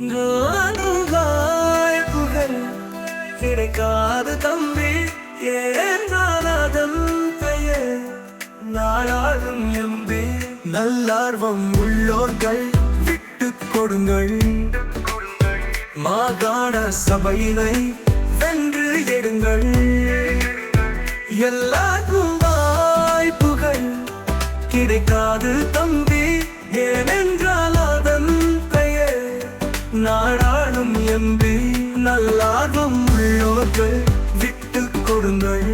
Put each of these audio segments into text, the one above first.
நானும் வாய்ப்புகள் கிடைக்காது தம்பி, ஏன் அதன் பெயர் நாளாகும் எம்பி. நல்லார்வம் உள்ளோர்கள் விட்டு கொடுங்கள், மாகாண சபையினை வென்று எடுங்கள். எல்லாருக்கும் வாய்ப்புகள் கிடைக்காது தம்பி, ஏனென்றால் அதன் பெயர் நாடாளும் எம்பி. நல்லார்வம் உள்ளோர்கள் விட்டு கொடுங்கள்,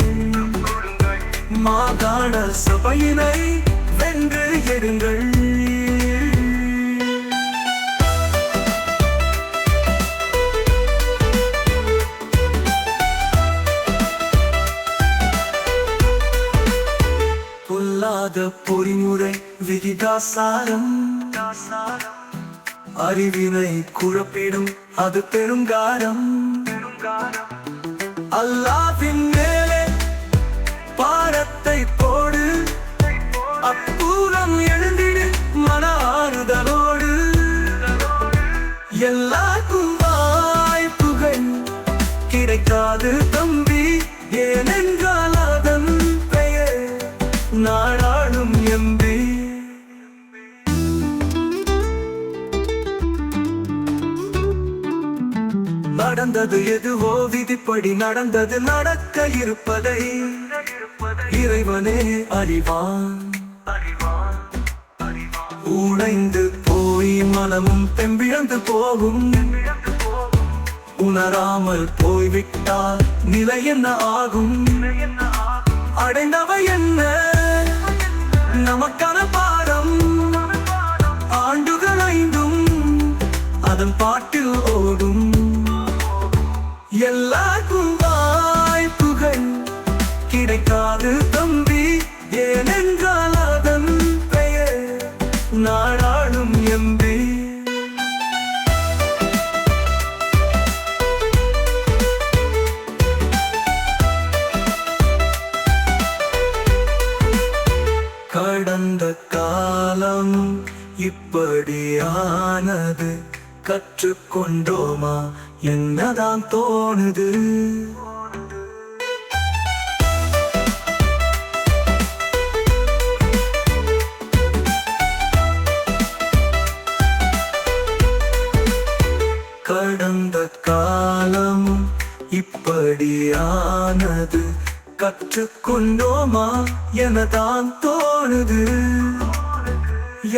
மாகாண சபையினை வென்று எடுங்கள். பொல்லாத பொறிமுறை விகிதாசாரம் அறிவினை குழப்பிடும் அது பெருங்காரம். அல்லாஹ்வின் மேலே பாரத்தை போடு, அப்புறம் எழுந்திடு மன ஆறுதலோடு. எல்லாருக்கும் வாய்ப்புகள் கிடைக்காது தம்பி, ஏனென்றால் அதன் பெயர் நாடாளும் எம்பி. நடந்தது எதுவோ விதிப்படி நடந்தது, நடக்க இருப்பதை இறைவனே அறிவான். உடைந்து போய் மனமும் தெம்பிழந்து போகும், உணராமல் போய்விட்டால் நிலை என்ன ஆகும்? அடைந்தவை என்ன நமக்கான பாடம், ஆண்டுகள் ஐந்தும் அதன் பாட்டில் ஓடும். எல்லாருக்கும் வாய்ப்புகள் கிடைக்காது தம்பி, ஏனென்றால் அதன் பெயர் நாடாளும் எம்பி. கடந்த காலம் இப்படியானது, கற்றுக்கொண்டோமா என்னதான் தோணுது? கடந்த காலம் இப்படியானது, கற்றுக்கொண்டோமா எனதான் தோணுது.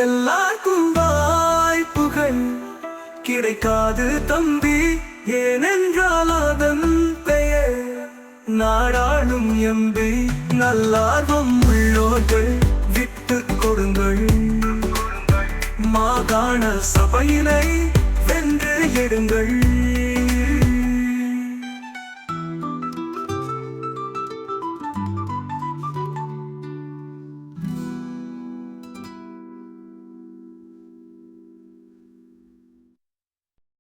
எல்லாருக்கும் வாய்ப்புகள் கிடைக்காது தம்பி, ஏனென்றால் அதன் பெயர் நாடாளும் எம்பி. நல்லார்வம் உள்ளோர்கள் விட்டு கொடுங்கள், மாகாண சபையினை வென்று எடுங்கள்.